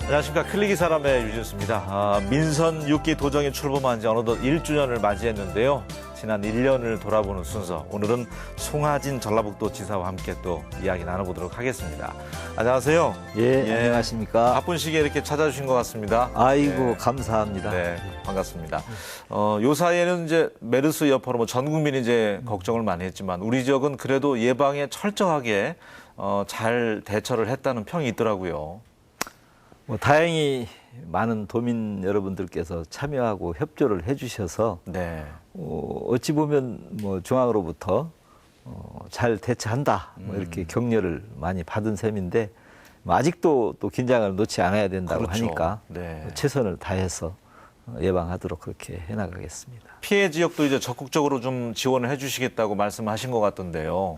안녕하십니까. 클릭이 사람의 유진수입니다. 민선 6기 도정이 출범한 지 어느덧 1주년을 맞이했는데요. 지난 1년을 돌아보는 순서. 오늘은 송하진 전라북도 지사와 함께 또 이야기 나눠보도록 하겠습니다. 안녕하세요. 예, 안녕하십니까. 바쁜 시기에 이렇게 찾아주신 것 같습니다. 아이고, 네. 감사합니다. 네, 반갑습니다. 요 사이에는 이제 메르스 여파로 뭐 전 국민이 이제 걱정을 많이 했지만 우리 지역은 그래도 예방에 철저하게 잘 대처를 했다는 평이 있더라고요. 다행히 많은 도민 여러분들께서 참여하고 협조를 해주셔서 네. 어찌 보면 뭐 중앙으로부터 잘 대처한다 이렇게 격려를 많이 받은 셈인데 아직도 또 긴장을 놓지 않아야 된다고 그렇죠. 하니까 네. 최선을 다해서 예방하도록 그렇게 해나가겠습니다. 피해 지역도 이제 적극적으로 좀 지원을 해주시겠다고 말씀하신 것 같던데요.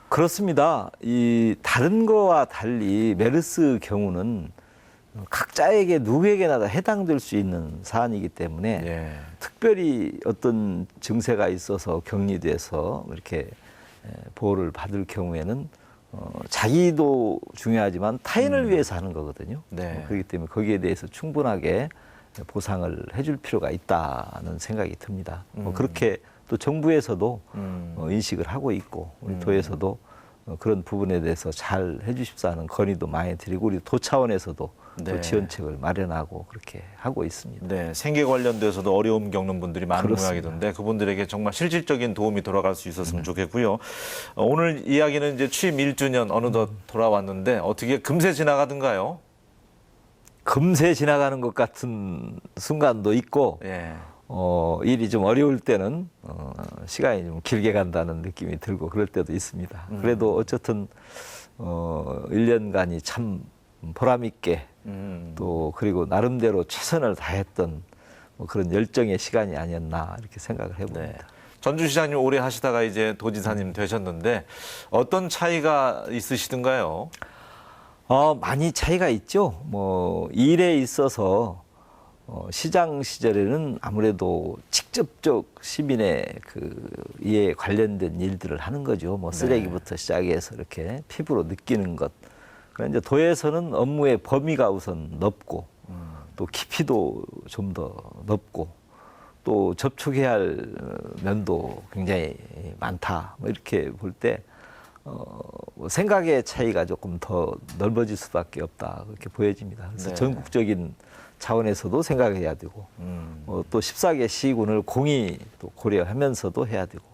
그렇습니다. 이 다른 거와 달리 메르스 경우는 각자에게 누구에게나 다 해당될 수 있는 사안이기 때문에 예. 특별히 어떤 증세가 있어서 격리돼서 이렇게 보호를 받을 경우에는 자기도 중요하지만 타인을 위해서 하는 거거든요. 네. 그렇기 때문에 거기에 대해서 충분하게 보상을 해줄 필요가 있다는 생각이 듭니다. 그렇게 또 정부에서도 인식을 하고 있고 우리 도에서도 그런 부분에 대해서 잘 해주십사 하는 건의도 많이 드리고 우리 도 차원에서도 네. 또 지원책을 마련하고 그렇게 하고 있습니다. 네, 생계 관련돼서도 어려움 겪는 분들이 많은 그렇습니다. 모양이던데 그분들에게 정말 실질적인 도움이 돌아갈 수 있었으면 좋겠고요. 오늘 이야기는 이제 취임 1주년 어느덧 돌아왔는데 어떻게 금세 지나가던가요? 금세 지나가는 것 같은 순간도 있고 예. 일이 좀 어려울 때는 시간이 좀 길게 간다는 느낌이 들고 그럴 때도 있습니다. 그래도 어쨌든 1년간이 참 보람 있게 또 그리고 나름대로 최선을 다했던 뭐 그런 열정의 시간이 아니었나 이렇게 생각을 해봅니다. 네. 전주시장님 오래 하시다가 이제 도지사님 되셨는데 어떤 차이가 있으시던가요? 많이 차이가 있죠. 뭐 일에 있어서 시장 시절에는 아무래도 직접적 시민의 이에 관련된 일들을 하는 거죠. 뭐 쓰레기부터 시작해서 이렇게 피부로 느끼는 것. 그런데 이제 도에서는 업무의 범위가 우선 넓고 또 깊이도 좀 더 넓고 또 접촉해야 할 면도 굉장히 많다. 뭐 이렇게 볼 때 생각의 차이가 조금 더 넓어질 수밖에 없다. 그렇게 보여집니다. 그래서 네. 전국적인 차원에서도 생각해야 되고 또 14개 시군을 공히 또 고려하면서도 해야 되고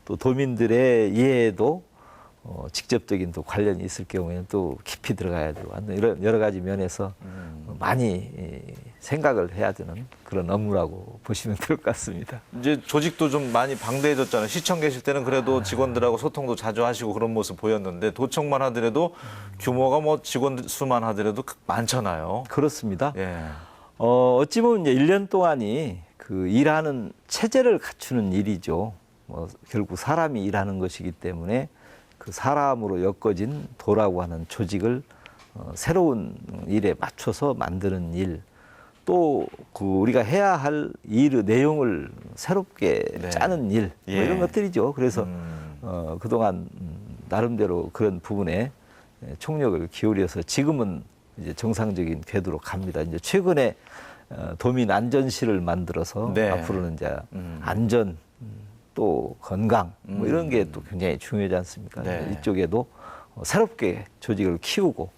또 도민들의 이해에도 직접적인 또 관련이 있을 경우에는 또 깊이 들어가야 되고 이런 여러 가지 면에서 많이 생각을 해야 되는 그런 업무라고 보시면 될 것 같습니다. 이제 조직도 좀 많이 방대해졌잖아요. 시청 계실 때는 그래도 직원들하고 소통도 자주 하시고 그런 모습 보였는데 도청만 하더라도 규모가 뭐 직원 수만 하더라도 많잖아요. 그렇습니다. 예. 어찌 보면 이제 1년 동안이 그 일하는 체제를 갖추는 일이죠. 뭐 결국 사람이 일하는 것이기 때문에 그 사람으로 엮어진 도라고 하는 조직을 새로운 일에 맞춰서 만드는 일, 또 그 우리가 해야 할 일의 내용을 새롭게 네. 짜는 일, 뭐 예. 이런 것들이죠. 그래서 그동안 나름대로 그런 부분에 총력을 기울여서 지금은 이제 정상적인 궤도로 갑니다. 이제 최근에 도민 안전실을 만들어서 네. 앞으로는 이제 안전 또 건강 뭐 이런 게 또 굉장히 중요하지 않습니까? 네. 이쪽에도 새롭게 조직을 키우고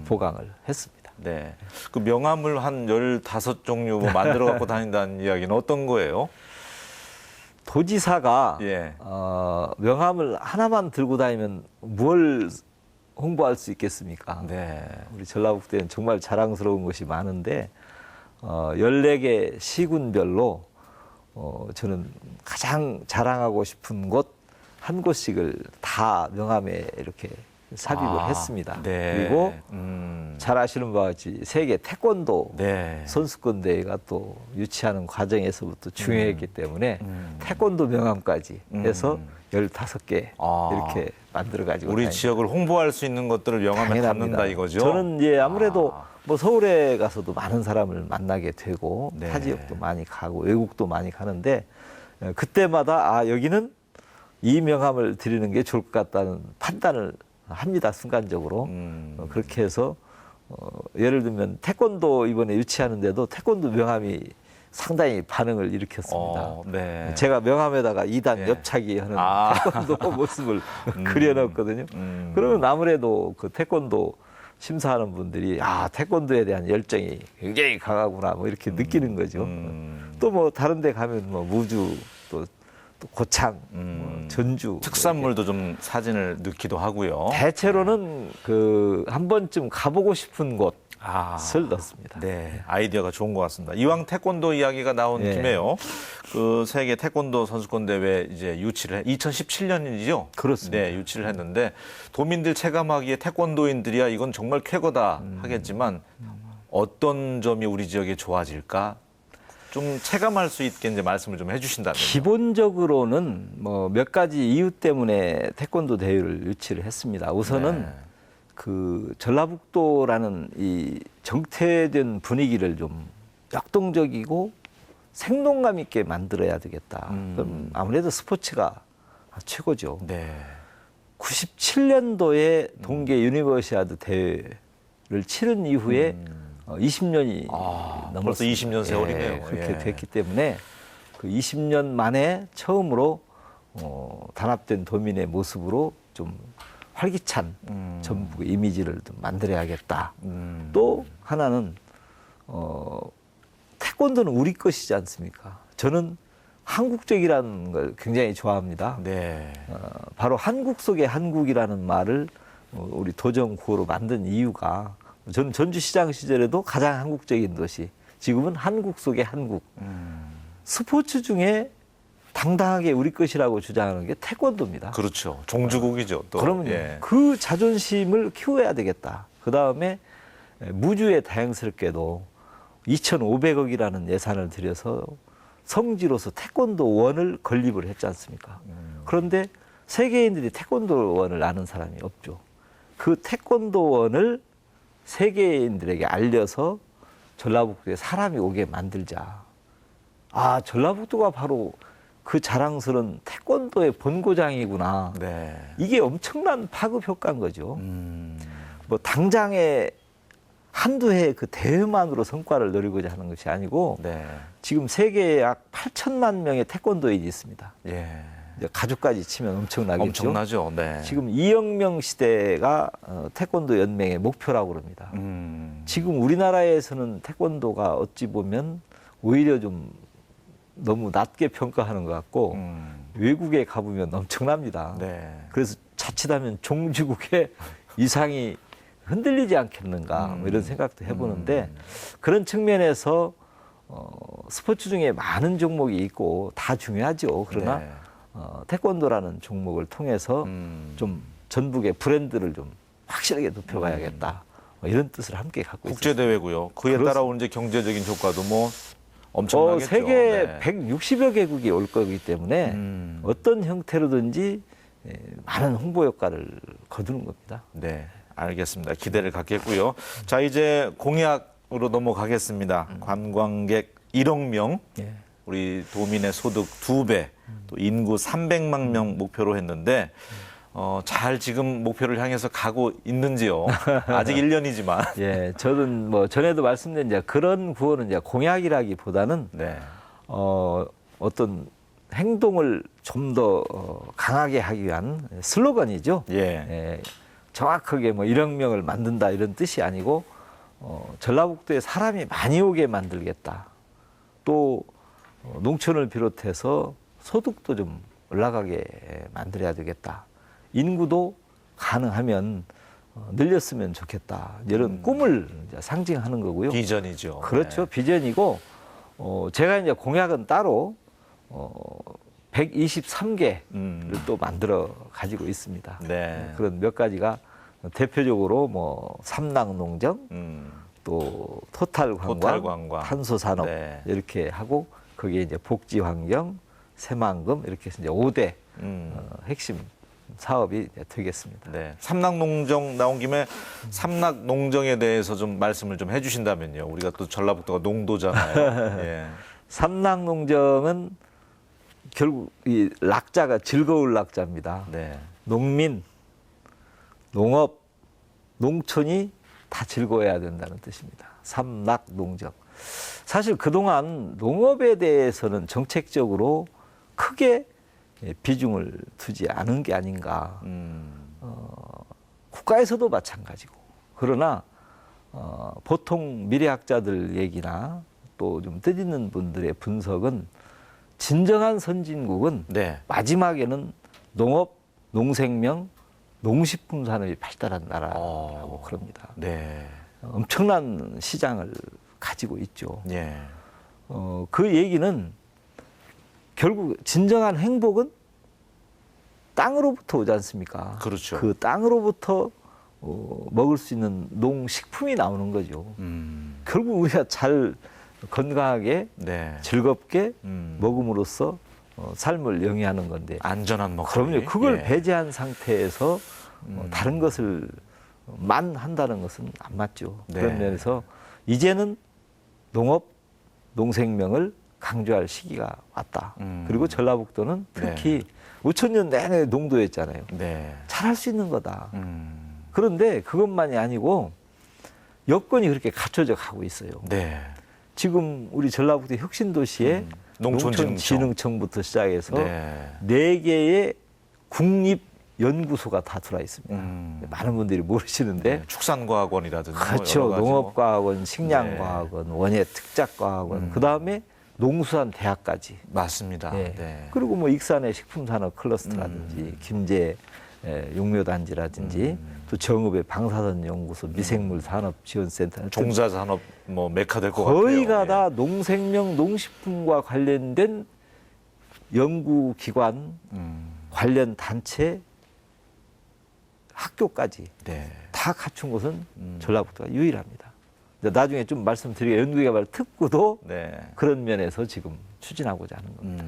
보강을 했습니다. 네. 그 명함을 한 15종류 뭐 만들어 갖고 다닌다는 이야기는 어떤 거예요? 도지사가 예. 명함을 하나만 들고 다니면 뭘 홍보할 수 있겠습니까? 네. 우리 전라북도에는 정말 자랑스러운 것이 많은데 14개 시군별로 저는 가장 자랑하고 싶은 곳 한 곳씩을 다 명함에 이렇게 삽입을 했습니다. 네. 그리고 잘 아시는 바와 같이 세계 태권도 네. 선수권 대회가 또 유치하는 과정에서부터 중요했기 때문에 태권도 명함까지 해서 15개 이렇게 만들어가지고 우리 지역을 홍보할 수 있는 것들을 명함에 담는다 이거죠? 저는 아무래도 뭐 서울에 가서도 많은 사람을 만나게 되고 네. 타 지역도 많이 가고 외국도 많이 가는데 그때마다 여기는 이 명함을 드리는 게 좋을 것 같다는 판단을 합니다. 순간적으로. 그렇게 해서 예를 들면 태권도 이번에 유치하는데도 태권도 명함이 상당히 반응을 일으켰습니다. 네. 제가 명함에다가 2단 예. 옆차기 하는 아. 태권도 모습을 그려놨거든요. 그러면 아무래도 그 태권도 심사하는 분들이 태권도에 대한 열정이 굉장히 강하구나 뭐 이렇게 느끼는 거죠. 또 뭐 다른 데 가면 뭐 무주 또 고창, 뭐 전주 특산물도 좀 사진을 넣기도 하고요. 대체로는 그 한 번쯤 가보고 싶은 아, 곳을 넣습니다. 네, 아이디어가 좋은 것 같습니다. 이왕 태권도 이야기가 나온 예. 김에요. 그 세계 태권도 선수권 대회 이제 유치를 2017년이죠. 그렇습니다. 네, 유치를 했는데 도민들 체감하기에 태권도인들이야 이건 정말 쾌거다 하겠지만 어떤 점이 우리 지역에 좋아질까? 좀 체감할 수 있게 이제 말씀을 좀 해주신다면. 기본적으로는 뭐 몇 가지 이유 때문에 태권도 대회를 유치를 했습니다. 우선은 네. 그 전라북도라는 이 정체된 분위기를 좀 역동적이고 생동감 있게 만들어야 되겠다. 그럼 아무래도 스포츠가 최고죠. 네. 97년도에 동계 유니버시아드 대회를 치른 이후에 20년이 넘었습니다. 벌써 20년 세월이네요. 예, 그렇게 예. 됐기 때문에 그 20년 만에 처음으로 단합된 도민의 모습으로 좀 활기찬 전북 이미지를 좀 만들어야겠다. 또 하나는 태권도는 우리 것이지 않습니까? 저는 한국적이라는 걸 굉장히 좋아합니다. 네. 바로 한국 속의 한국이라는 말을 우리 도정 구호로 만든 이유가 저는 전주시장 시절에도 가장 한국적인 도시, 지금은 한국 속의 한국. 스포츠 중에 당당하게 우리 것이라고 주장하는 게 태권도입니다. 그렇죠. 종주국이죠. 또. 그러면 예. 그 자존심을 키워야 되겠다. 그 다음에 무주에 다행스럽게도 2,500억이라는 예산을 들여서 성지로서 태권도원을 건립을 했지 않습니까? 그런데 세계인들이 태권도원을 아는 사람이 없죠. 그 태권도원을 세계인들에게 알려서 전라북도에 사람이 오게 만들자. 전라북도가 바로 그 자랑스러운 태권도의 본고장이구나. 네. 이게 엄청난 파급 효과인 거죠. 뭐 당장에 한두 해 그 대회만으로 성과를 노리고자 하는 것이 아니고 네. 지금 세계에 약 8천만 명의 태권도인이 있습니다. 예. 이제 가족까지 치면 엄청나겠죠. 엄청나죠. 네. 지금 2억 명 시대가 태권도 연맹의 목표라고 그럽니다. 지금 우리나라에서는 태권도가 어찌 보면 오히려 좀 너무 낮게 평가하는 것 같고 외국에 가보면 엄청납니다. 네. 그래서 자칫하면 종주국의 이상이 흔들리지 않겠는가 뭐 이런 생각도 해보는데 그런 측면에서 스포츠 중에 많은 종목이 있고 다 중요하죠. 그러나 네. 태권도라는 종목을 통해서 좀 전북의 브랜드를 좀 확실하게 높여가야겠다. 뭐 이런 뜻을 함께 갖고 있습니다. 국제 대회고요. 그에 그렇습니다. 따라오는 이제 경제적인 효과도 뭐 엄청나겠죠. 세계 네. 160여 개국이 올 거기 때문에 어떤 형태로든지 많은 홍보 효과를 거두는 겁니다. 네, 알겠습니다. 기대를 갖겠고요. 자, 이제 공약으로 넘어가겠습니다. 관광객 1억 명, 예. 우리 도민의 소득 2배, 또 인구 300만 명 목표로 했는데 잘 지금 목표를 향해서 가고 있는지요? 아직 1년이지만. 예, 저는 뭐 전에도 말씀드린 이제 그런 구호는 이제 공약이라기보다는 네. 어떤 행동을 좀 더 강하게 하기 위한 슬로건이죠. 예. 예, 정확하게 뭐 1억 명을 만든다 이런 뜻이 아니고 전라북도에 사람이 많이 오게 만들겠다. 또 농촌을 비롯해서 소득도 좀 올라가게 만들어야 되겠다. 인구도 가능하면 늘렸으면 좋겠다. 이런 꿈을 이제 상징하는 거고요. 비전이죠. 그렇죠. 네. 비전이고 제가 이제 공약은 따로 123개를 또 만들어 가지고 있습니다. 네. 그런 몇 가지가 대표적으로 뭐 삼락농정, 또 토탈관광, 토탈관광. 탄소산업 네. 이렇게 하고 거기에 이제 복지환경, 새만금 이렇게 해서 이제 5대 핵심 사업이 되겠습니다. 네. 삼락농정 나온 김에 삼락농정에 대해서 좀 말씀을 좀 해주신다면요. 우리가 또 전라북도가 농도잖아요. 예. 삼락농정은 결국 이 락자가 즐거울 락자입니다. 네. 농민, 농업, 농촌이 다 즐거워야 된다는 뜻입니다. 삼락 농적. 사실 그동안 농업에 대해서는 정책적으로 크게 비중을 두지 않은 게 아닌가. 국가에서도 마찬가지고. 그러나 보통 미래학자들 얘기나 또 좀 뜻있는 분들의 분석은 진정한 선진국은 네. 마지막에는 농업, 농생명, 농식품 산업이 발달한 나라라고 그럽니다. 네. 엄청난 시장을 가지고 있죠. 예. 그 얘기는 결국 진정한 행복은 땅으로부터 오지 않습니까? 그렇죠. 그 땅으로부터 먹을 수 있는 농식품이 나오는 거죠. 결국 우리가 잘 건강하게 네. 즐겁게 먹음으로써 삶을 영위하는 건데 안전한 먹거리. 그럼요. 그걸 예. 배제한 상태에서 다른 것을 만 한다는 것은 안 맞죠. 네. 그런 면에서 이제는 농업, 농생명을 강조할 시기가 왔다. 그리고 전라북도는 특히 5천년 내내 농도였잖아요. 네. 잘할 수 있는 거다. 그런데 그것만이 아니고 여건이 그렇게 갖춰져 가고 있어요. 네. 지금 우리 전라북도 혁신도시에 농촌진흥청부터 시작해서 네 개의 국립연구소가 다 들어와 있습니다. 많은 분들이 모르시는데 네. 축산과학원이라든지 그렇죠. 뭐 여러 가지 농업과학원, 식량과학원, 원예특작과학원, 그다음에 농수산대학까지. 맞습니다. 예. 네. 그리고 뭐 익산의 식품산업 클러스터라든지 김제 용묘단지라든지 또 정읍의 방사선연구소, 미생물산업지원센터, 종자산업 뭐 메카 될 것 같아요. 거의가 예. 다 농생명, 농식품과 관련된 연구기관, 관련 단체, 학교까지 네. 다 갖춘 곳은 전라북도가 유일합니다. 나중에 좀 말씀드리게 연구개발 특구도 네. 그런 면에서 지금 추진하고자 하는 겁니다.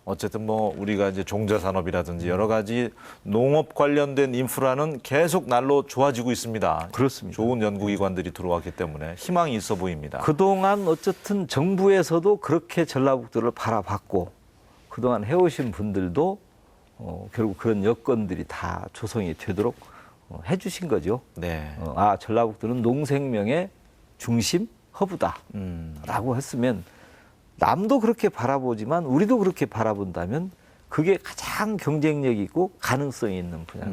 어쨌든 뭐 우리가 이제 종자산업이라든지 여러 가지 농업 관련된 인프라는 계속 날로 좋아지고 있습니다. 그렇습니다. 좋은 연구기관들이 들어왔기 때문에 희망이 있어 보입니다. 그동안 어쨌든 정부에서도 그렇게 전라북도를 바라봤고 그동안 해오신 분들도 결국 그런 여건들이 다 조성이 되도록 해주신 거죠. 네. 전라북도는 농생명의 중심 허브다라고 했으면 남도 그렇게 바라보지만 우리도 그렇게 바라본다면 그게 가장 경쟁력 있고 가능성이 있는 분야다.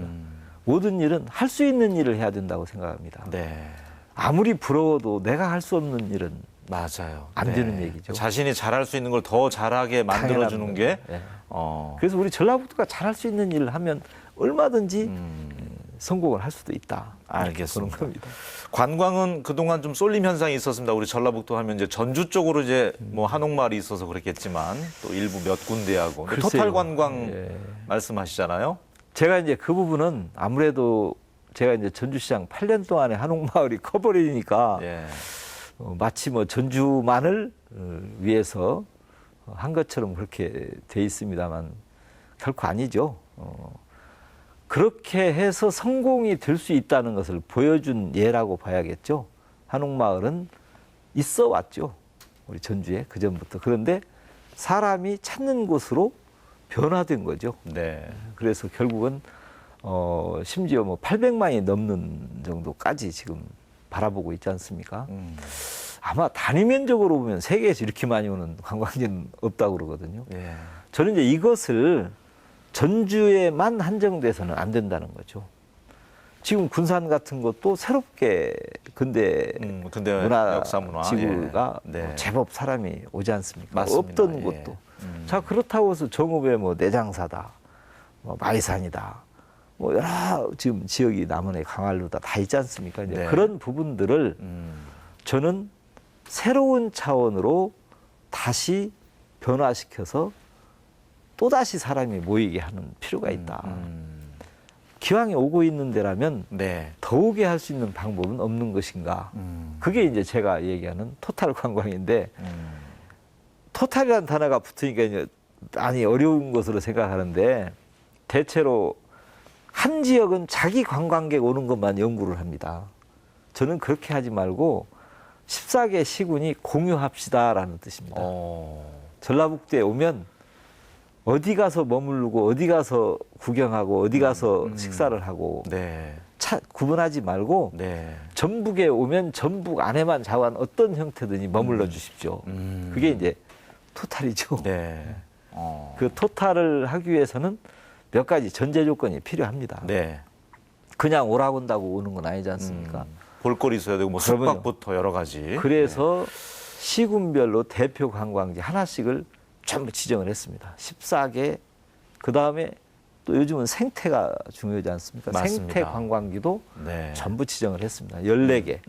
모든 일은 할 수 있는 일을 해야 된다고 생각합니다. 네. 아무리 부러워도 내가 할 수 없는 일은 맞아요. 안 되는 얘기죠. 자신이 잘할 수 있는 걸 더 잘하게 만들어주는 게. 네. 그래서 그래서 우리 전라북도가 잘할 수 있는 일을 하면 얼마든지 성공을 할 수도 있다. 알겠습니다. 그런 겁니다. 관광은 그동안 좀 쏠림 현상이 있었습니다. 우리 전라북도 하면 이제 전주 쪽으로 이제 뭐 한옥마을이 있어서 그랬겠지만 또 일부 몇 군데하고 글쎄요. 토탈 관광 예. 말씀하시잖아요. 제가 이제 그 부분은 아무래도 제가 이제 전주시장 8년 동안에 한옥마을이 커버리니까 예. 마치 뭐 전주만을 위해서 한 것처럼 그렇게 돼 있습니다만 결코 아니죠. 그렇게 해서 성공이 될 수 있다는 것을 보여준 예라고 봐야겠죠. 한옥마을은 있어 왔죠. 우리 전주에 그전부터. 그런데 사람이 찾는 곳으로 변화된 거죠. 네. 그래서 결국은 심지어 뭐 800만이 넘는 정도까지 지금 바라보고 있지 않습니까? 아마 단위 면적으로 보면 세계에서 이렇게 많이 오는 관광지는 없다고 그러거든요. 예. 저는 이제 이것을 전주에만 한정돼서는 안 된다는 거죠. 지금 군산 같은 것도 새롭게 근대 근데 문화 역사 문화 지구가 예. 네. 제법 사람이 오지 않습니까? 맞습니다. 없던 예. 곳도. 자, 그렇다고 해서 정읍에 뭐 내장사다, 뭐 마이산이다, 뭐 여러 지금 지역이 남원의 강활루다 다 있지 않습니까? 이제 네. 그런 부분들을 저는 새로운 차원으로 다시 변화시켜서 또다시 사람이 모이게 하는 필요가 있다. 기왕에 오고 있는 데라면 네. 더욱에 할 수 있는 방법은 없는 것인가. 그게 이제 제가 얘기하는 토탈 관광인데 토탈이라는 단어가 붙으니까 이제 많이 어려운 것으로 생각하는데 대체로 한 지역은 자기 관광객 오는 것만 연구를 합니다. 저는 그렇게 하지 말고 14개 시군이 공유합시다라는 뜻입니다. 전라북도에 오면 어디 가서 머무르고 어디 가서 구경하고 어디 가서 식사를 하고 네. 구분하지 말고 네. 전북에 오면 전북 안에만 자원 어떤 형태든지 머물러 주십시오. 그게 이제 토탈이죠. 네. 그 토탈을 하기 위해서는 몇 가지 전제 조건이 필요합니다. 네. 그냥 오라고 한다고 오는 건 아니지 않습니까? 볼거리 있어야 되고 뭐 그러면요. 숙박부터 여러 가지. 그래서 시군별로 대표 관광지 하나씩을 전부 지정을 했습니다. 14개. 그다음에 또 요즘은 생태가 중요하지 않습니까? 맞습니다. 생태 관광지도 네. 전부 지정을 했습니다. 14개.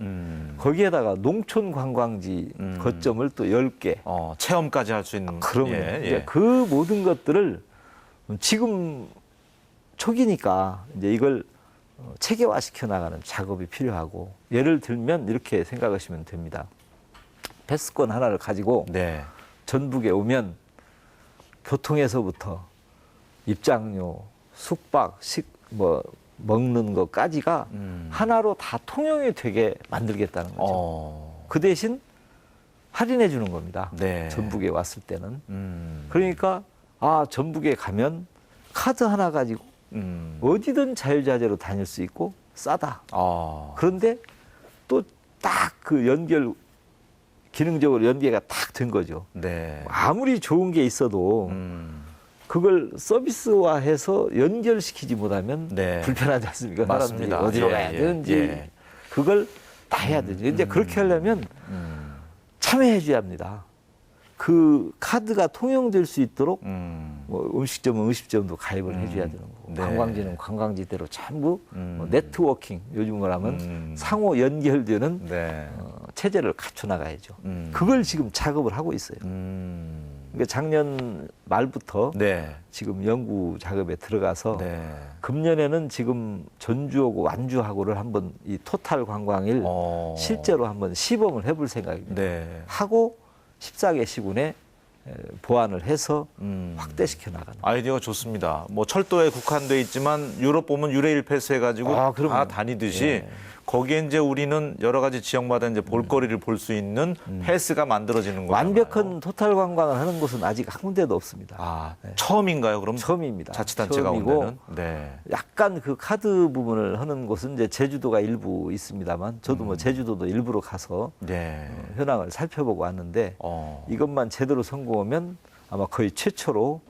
거기에다가 농촌 관광지 거점을 또 10개. 체험까지 할 수 있는. 그러면 예, 이제 예. 그 모든 것들을 지금 초기니까 이제 이걸 체계화 시켜 나가는 작업이 필요하고, 예를 들면 이렇게 생각하시면 됩니다. 패스권 하나를 가지고 네. 전북에 오면 교통에서부터 입장료, 숙박, 먹는 것까지가 하나로 다 통용이 되게 만들겠다는 거죠. 그 대신 할인해 주는 겁니다. 네. 전북에 왔을 때는. 그러니까 전북에 가면 카드 하나 가지고 어디든 자유자재로 다닐 수 있고 싸다. 그런데 또 딱 그 기능적으로 연계가 딱 된 거죠. 네. 아무리 좋은 게 있어도 그걸 서비스화해서 연결시키지 못하면 네. 불편하지 않습니까? 사람들이 맞습니다. 어디로 예, 가야 예, 되는지 예. 그걸 다 해야 되죠. 이제 그렇게 하려면 참여해 줘야 합니다. 그 카드가 통용될 수 있도록 뭐 음식점은 음식점도 가입을 해줘야 되는 거고, 네. 관광지는 관광지대로 전부 네트워킹, 요즘으로 하면 상호 연결되는 네. 체제를 갖춰 나가야죠. 그걸 지금 작업을 하고 있어요. 그러니까 작년 말부터 네. 지금 연구 작업에 들어가서 네. 금년에는 지금 전주하고 완주하고를 한번 이 토탈 관광일 실제로 한번 시범을 해볼 생각입니다. 네. 하고 14개 시군에 보완을 해서 확대시켜 나가는. 아이디어가 좋습니다. 뭐 철도에 국한돼 있지만 유럽 보면 유레일 패스 해가지고 다 그럼요. 다니듯이 예. 거기에 이제 우리는 여러 가지 지역마다 이제 볼거리를 볼 수 있는 패스가 만들어지는 거잖아요. 완벽한 토탈 관광을 하는 곳은 아직 한 군데도 없습니다. 처음인가요? 그럼 처음입니다. 자치단체가 처음이고, 온다는? 네. 약간 그 카드 부분을 하는 곳은 이제 제주도가 일부 있습니다만, 저도 뭐 제주도도 일부러 가서 네. 현황을 살펴보고 왔는데, 이것만 제대로 성공하면 아마 거의 최초로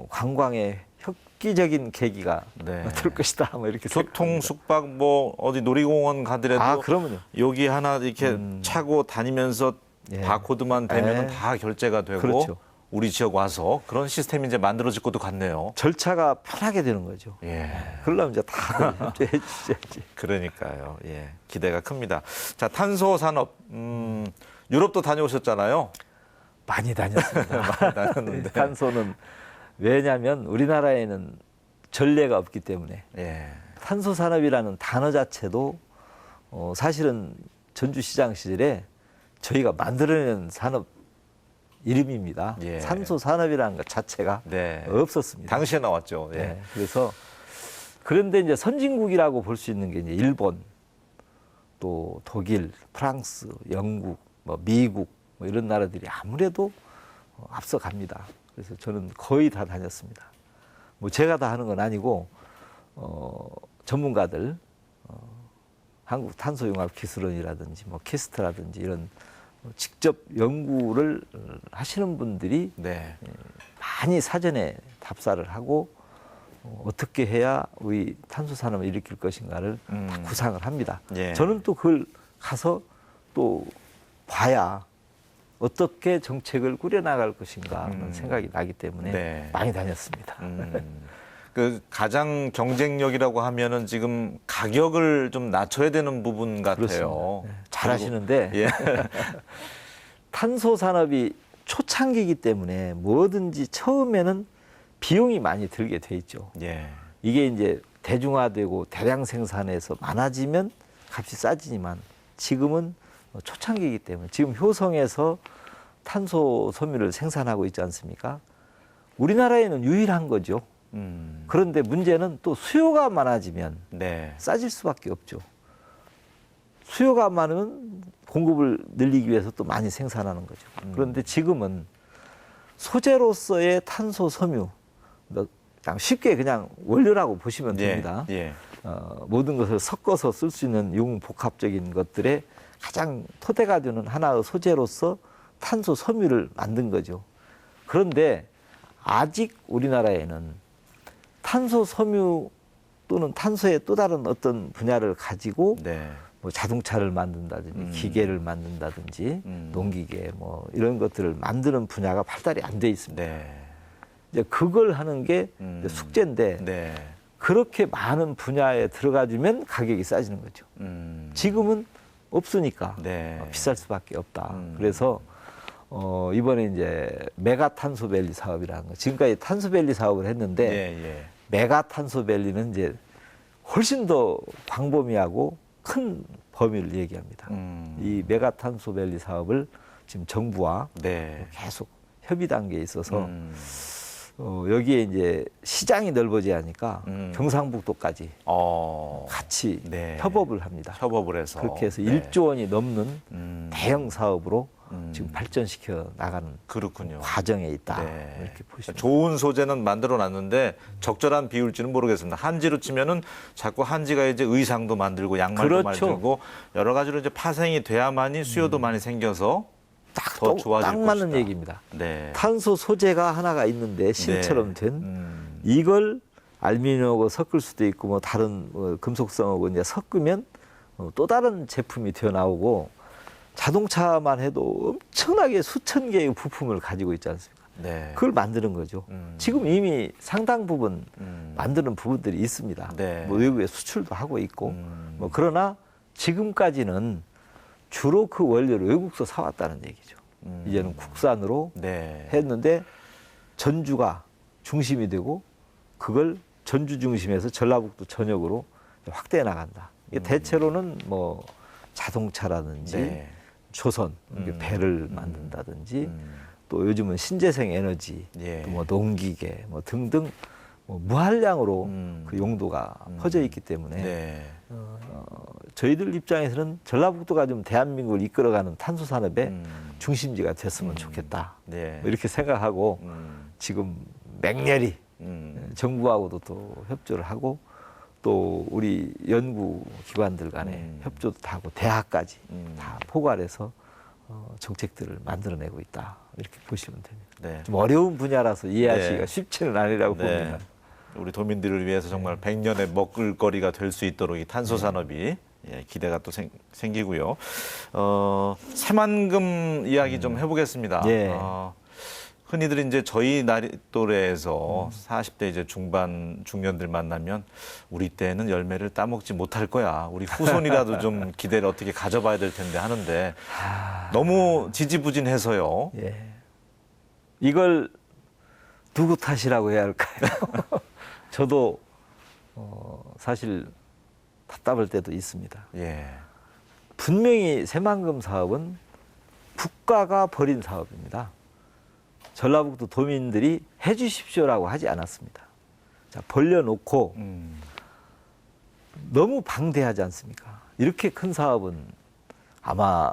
관광의 획기적인 계기가 네. 될 것이다. 뭐 이렇게 교통, 생각합니다. 숙박, 뭐 어디 놀이공원 가더라도 그러면요. 여기 하나 이렇게 차고 다니면서 예. 바코드만 대면 예. 다 결제가 되고 그렇죠. 우리 지역 와서 그런 시스템이 이제 만들어질 것도 같네요. 절차가 편하게 되는 거죠. 예. 그러려면 이제 다 협조해 주셔야지. 그러니까요. 예. 기대가 큽니다. 자, 탄소 산업. 유럽도 다녀오셨잖아요. 많이 다녔습니다. 많이 다녔는데. 탄소는 왜냐하면 우리나라에는 전례가 없기 때문에 예. 탄소 산업이라는 단어 자체도 사실은 전주시장 시절에 저희가 만들어낸 산업 이름입니다. 예. 산소 산업이라는 것 자체가 네. 없었습니다. 당시에 나왔죠. 예. 네. 그래서 그런데 이제 선진국이라고 볼 수 있는 게 이제 일본, 또 독일, 프랑스, 영국, 뭐 미국 뭐 이런 나라들이 아무래도 앞서갑니다. 그래서 저는 거의 다 다녔습니다. 뭐 제가 다 하는 건 아니고 전문가들, 한국탄소융합기술원이라든지 뭐 키스트라든지 이런 직접 연구를 하시는 분들이 네. 많이 사전에 답사를 하고 어떻게 해야 우리 탄소 산업을 일으킬 것인가를 다 구상을 합니다. 예. 저는 또 그걸 가서 또 봐야 어떻게 정책을 꾸려나갈 것인가 하는 생각이 나기 때문에 네. 많이 다녔습니다. 그 가장 경쟁력이라고 하면은 지금 가격을 좀 낮춰야 되는 부분 같아요. 네. 잘하시는데 예. 탄소 산업이 초창기이기 때문에 뭐든지 처음에는 비용이 많이 들게 돼 있죠. 예. 이게 이제 대중화되고 대량 생산해서 많아지면 값이 싸지지만 지금은 초창기이기 때문에 지금 효성에서 탄소 섬유를 생산하고 있지 않습니까? 우리나라에는 유일한 거죠. 그런데 문제는 또 수요가 많아지면 네. 싸질 수밖에 없죠. 수요가 많으면 공급을 늘리기 위해서 또 많이 생산하는 거죠. 그런데 지금은 소재로서의 탄소 섬유, 쉽게 그냥 원료라고 보시면 됩니다. 예. 모든 것을 섞어서 쓸 수 있는 융복합적인 것들의 가장 토대가 되는 하나의 소재로서 탄소 섬유를 만든 거죠. 그런데 아직 우리나라에는 탄소 섬유 또는 탄소의 또 다른 어떤 분야를 가지고 네. 뭐 자동차를 만든다든지 기계를 만든다든지 농기계 뭐 이런 것들을 만드는 분야가 발달이 안 돼 있습니다. 네. 이제 그걸 하는 게 이제 숙제인데 네. 그렇게 많은 분야에 들어가주면 가격이 싸지는 거죠. 지금은 없으니까 네. 비쌀 수밖에 없다. 그래서 이번에 이제 메가탄소밸리 사업이라는 거. 지금까지 탄소밸리 사업을 했는데 예. 메가탄소밸리는 이제 훨씬 더 광범위하고 큰 범위를 얘기합니다. 이 메가탄소밸리 사업을 지금 정부와 네. 계속 협의 단계에 있어서 여기에 이제 시장이 넓어져야하니까 경상북도까지 같이 네. 협업을 합니다. 협업을 해서 그렇게 해서 네. 1조 원이 넘는 대형 사업으로 지금 발전시켜 나가는 그렇군요. 과정에 있다. 네. 이렇게 보시면 좋은 소재는 만들어 놨는데 적절한 비율지는 모르겠습니다. 한지로 치면은 자꾸 한지가 이제 의상도 만들고 양말도 그렇죠. 만들고 여러 가지로 이제 파생이 돼야만이 수요도 많이 생겨서 딱, 더 좋아질 딱 맞는 것이다. 얘기입니다. 네. 탄소 소재가 하나가 있는데 실처럼 된 이걸 알루미늄하고 섞을 수도 있고 뭐 다른 금속성하고 이제 섞으면 또 다른 제품이 튀어나오고 자동차만 해도 엄청나게 수천 개의 부품을 가지고 있지 않습니까? 네. 그걸 만드는 거죠. 지금 이미 상당 부분 만드는 부분들이 있습니다. 네. 뭐 외국에 수출도 하고 있고 뭐 그러나 지금까지는 주로 그 원료를 외국서 사왔다는 얘기죠. 이제는 국산으로 네. 했는데 전주가 중심이 되고 그걸 전주 중심에서 전라북도 전역으로 확대해 나간다. 이게 대체로는 뭐 자동차라든지 네. 조선 배를 만든다든지 또 요즘은 신재생 에너지, 예. 또 뭐 농기계 뭐 등등 뭐 무한량으로 그 용도가 퍼져 있기 때문에 네. 저희들 입장에서는 전라북도가 좀 대한민국을 이끌어가는 탄소 산업의 중심지가 됐으면 좋겠다. 네. 뭐 이렇게 생각하고 지금 맹렬히 정부하고도 또 협조를 하고 또 우리 연구 기관들 간에 협조도 하고 대학까지 다 포괄해서 정책들을 만들어내고 있다. 이렇게 보시면 됩니다. 네. 좀 어려운 분야라서 이해하시기가 네. 쉽지는 아니라고 네. 봅니다. 우리 도민들을 위해서 정말 100년의 먹을거리가 될 수 있도록 이 탄소 산업이 예, 기대가 또 생기고요. 새만금 이야기 좀 해보겠습니다. 예. 흔히들 이제 저희 나이 또래에서 40대 이제 중반 중년들 만나면 우리 때는 열매를 따먹지 못할 거야. 우리 후손이라도 좀 기대를 어떻게 가져봐야 될 텐데 하는데 너무 지지부진해서요. 예. 이걸 누구 탓이라고 해야 할까요? 저도 사실 답답할 때도 있습니다. 예. 분명히 새만금 사업은 국가가 벌인 사업입니다. 전라북도 도민들이 해 주십시오라고 하지 않았습니다. 자, 벌려놓고 너무 방대하지 않습니까? 이렇게 큰 사업은 아마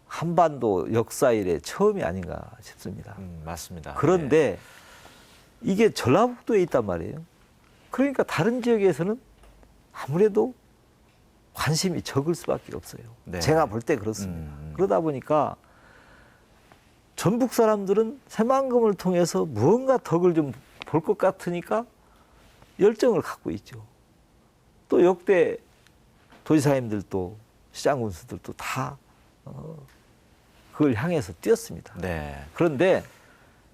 한반도 역사 이래 처음이 아닌가 싶습니다. 맞습니다. 그런데 이게 전라북도에 있단 말이에요. 그러니까 다른 지역에서는 아무래도 관심이 적을 수밖에 없어요. 네. 제가 볼 때 그렇습니다. 그러다 보니까 전북 사람들은 새만금을 통해서 무언가 덕을 좀 볼 것 같으니까 열정을 갖고 있죠. 또 역대 도지사님들도 시장 군수들도 다 그걸 향해서 뛰었습니다. 네. 그런데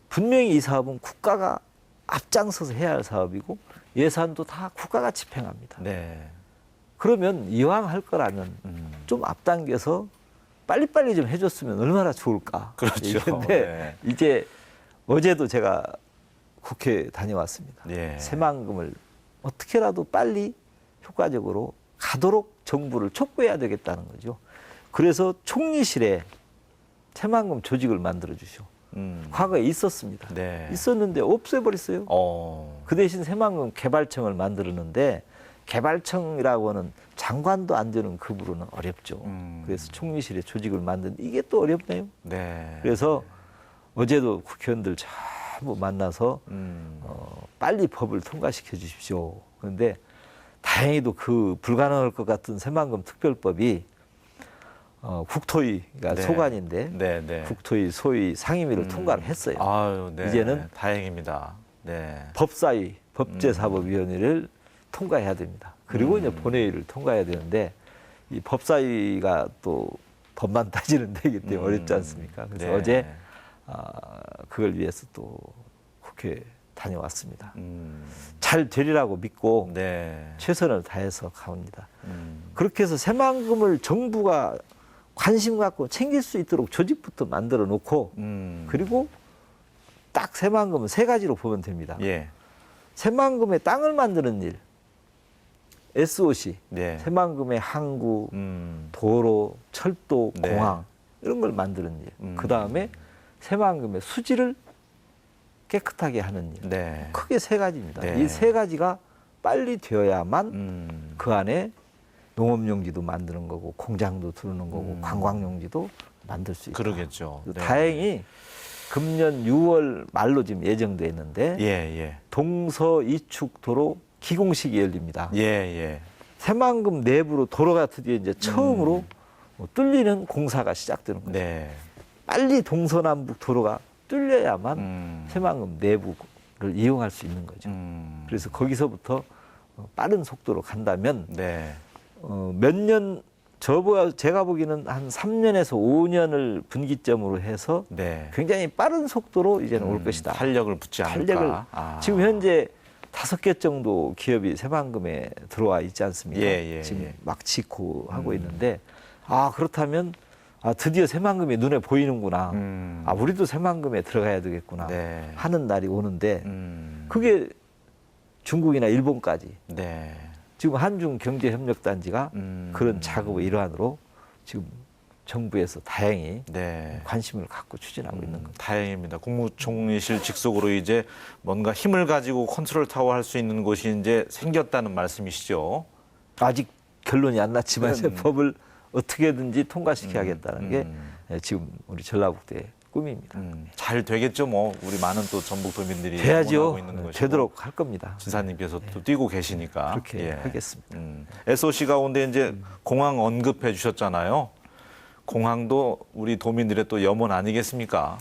분명히 이 사업은 국가가 앞장서서 해야 할 사업이고 예산도 다 국가가 집행합니다. 네. 그러면 이왕 할 거라면 좀 앞당겨서 빨리빨리 좀 해줬으면 얼마나 좋을까. 그렇죠. 그런데 이제 어제도 제가 국회 다녀왔습니다. 예. 새만금을 어떻게라도 빨리 효과적으로 가도록 정부를 촉구해야 되겠다는 거죠. 그래서 총리실에 새만금 조직을 만들어 주시오. 과거에 있었습니다. 네. 있었는데 없애버렸어요. 어. 그 대신 새만금 개발청을 만들었는데 개발청이라고 하는 장관도 안 되는 급으로는 어렵죠. 그래서 총리실에 조직을 만든 이게 또 어렵네요. 네. 그래서 어제도 국회의원들 전부 만나서 빨리 법을 통과시켜 주십시오. 그런데 다행히도 그 불가능할 것 같은 새만금 특별법이 국토위가 네. 소관인데 네, 네. 국토위 소위 상임위를 통과를 했어요. 아유, 네. 이제는 다행입니다. 네. 법사위, 법제사법위원회를 통과해야 됩니다. 그리고 이제 본회의를 통과해야 되는데 이 법사위가 또 법만 따지는 데이기 때문에 어렵지 않습니까? 그래서 네. 어제 그걸 위해서 또 국회에 다녀왔습니다. 잘 되리라고 믿고 네. 최선을 다해서 갑니다. 그렇게 해서 새만금을 정부가 관심 갖고 챙길 수 있도록 조직부터 만들어 놓고 그리고 딱 새만금은 세 가지로 보면 됩니다. 예. 새만금의 땅을 만드는 일, SOC, 네. 새만금의 항구, 음. 도로, 철도, 네. 공항 이런 걸 만드는 일. 그 다음에 새만금의 수지를 깨끗하게 하는 일. 네. 크게 세 가지입니다. 네. 이 세 가지가 빨리 되어야만 음. 그 안에 농업용지도 만드는 거고 공장도 두르는 거고 관광용지도 만들 수 있다. 그러겠죠. 네. 다행히 금년 6월 말로 지금 예정돼 있는데 예, 예. 동서 이축 도로 기공식이 열립니다. 예, 예. 새만금 내부로 도로가 드디어 이제 처음으로 뚫리는 공사가 시작되는 거죠. 네. 빨리 동서남북 도로가 뚫려야만 새만금 내부를 이용할 수 있는 거죠. 그래서 거기서부터 빠른 속도로 간다면 네. 몇 년 제가 보기에는 한 3년에서 5년을 분기점으로 해서 네. 굉장히 빠른 속도로 이제는 올 것이다. 탄력을 붙지 않을까. 탄력을 지금 현재 5개 정도 기업이 새만금에 들어와 있지 않습니까? 예, 예, 지금 예. 막 짓고 하고 있는데 그렇다면 드디어 새만금이 눈에 보이는구나. 우리도 새만금에 들어가야 되겠구나 네. 하는 날이 오는데 그게 중국이나 일본까지 네. 지금 한중 경제협력단지가 그런 작업의 일환으로 지금 정부에서 다행히 네. 관심을 갖고 추진하고 있는 겁니다. 다행입니다. 국무총리실 직속으로 이제 뭔가 힘을 가지고 컨트롤 타워 할 수 있는 곳이 이제 생겼다는 말씀이시죠? 아직 결론이 안 났지만 새 법을 어떻게든지 통과시켜야겠다는 게 지금 우리 전라북도의 꿈입니다. 잘 되겠죠, 뭐 우리 많은 또 전북도민들이 돼야죠. 원하고 있는 것이고. 되도록 할 겁니다. 지사님께서 또 뛰고 계시니까 그렇게 예. 하겠습니다. SOC 가운데 이제 공항 언급해 주셨잖아요. 공항도 우리 도민들의 또 염원 아니겠습니까?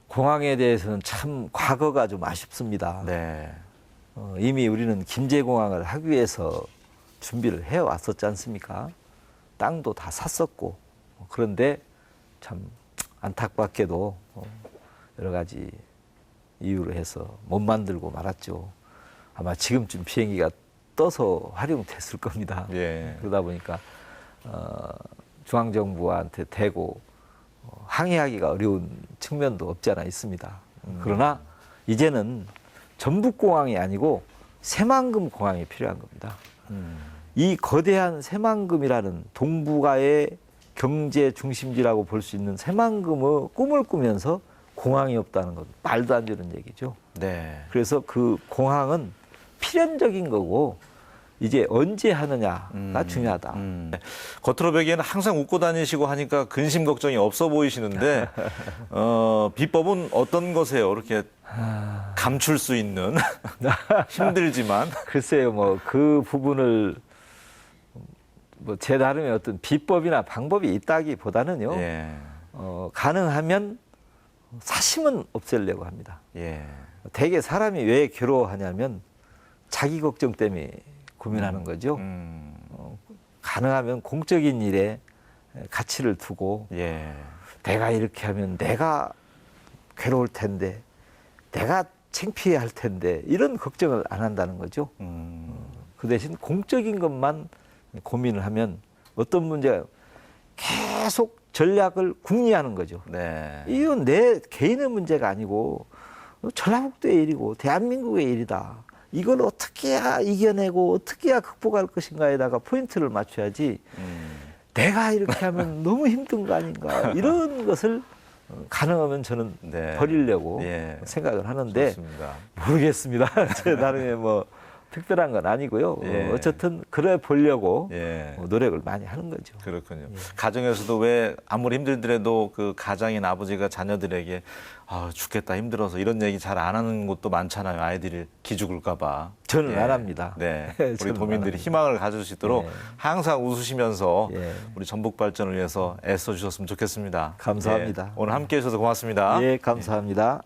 공항에 대해서는 참 과거가 좀 아쉽습니다. 네. 이미 우리는 김제공항을 하기 위해서 준비를 해왔었지 않습니까? 땅도 다 샀었고 그런데 참 안타깝게도 여러 가지 이유로 해서 못 만들고 말았죠. 아마 지금쯤 비행기가 떠서 활용됐을 겁니다. 예. 그러다 보니까 중앙정부한테 대고 항의하기가 어려운 측면도 없지 않아 있습니다. 그러나 이제는 전북공항이 아니고 새만금 공항이 필요한 겁니다. 이 거대한 새만금이라는 동북아의 경제 중심지라고 볼 수 있는 새만금의 꿈을 꾸면서 공항이 없다는 건 말도 안 되는 얘기죠. 네. 그래서 그 공항은 필연적인 거고 이제 언제 하느냐가 중요하다. 겉으로 보기에는 항상 웃고 다니시고 하니까 근심 걱정이 없어 보이시는데 비법은 어떤 거세요? 이렇게 감출 수 있는 힘들지만 글쎄요, 뭐 그 부분을 뭐 제 나름의 어떤 비법이나 방법이 있다기보다는요. 예. 가능하면 사심은 없애려고 합니다. 예. 대개 사람이 왜 괴로워하냐면 자기 걱정 때문에 고민하는 거죠. 가능하면 공적인 일에 가치를 두고 예. 내가 이렇게 하면 내가 괴로울 텐데 내가 창피해 할 텐데 이런 걱정을 안 한다는 거죠. 그 대신 공적인 것만 고민을 하면 어떤 문제가 계속 전략을 궁리하는 거죠. 네. 이건 내 개인의 문제가 아니고 전라북도의 일이고 대한민국의 일이다. 이걸 어떻게 해야 이겨내고 어떻게 해야 극복할 것인가에다가 포인트를 맞춰야지 내가 이렇게 하면 너무 힘든 거 아닌가 이런 것을 가능하면 저는 네. 버리려고 예. 생각을 하는데 좋습니다. 모르겠습니다. 제 나름의 뭐 특별한 건 아니고요. 예. 어쨌든 그래 보려고 예. 노력을 많이 하는 거죠. 그렇군요. 가정에서도 왜 아무리 힘들더라도 그 가장인 아버지가 자녀들에게 아, 죽겠다 힘들어서 이런 얘기 잘 안 하는 곳도 많잖아요. 아이들이 기죽을까 봐. 저는 안 합니다. 네. 저는 우리 안 도민들이 합니다. 희망을 가질 수 있도록 예. 항상 웃으시면서 예. 우리 전북 발전을 위해서 애써 주셨으면 좋겠습니다. 감사합니다. 예. 오늘 함께 해주셔서 고맙습니다. 예, 감사합니다.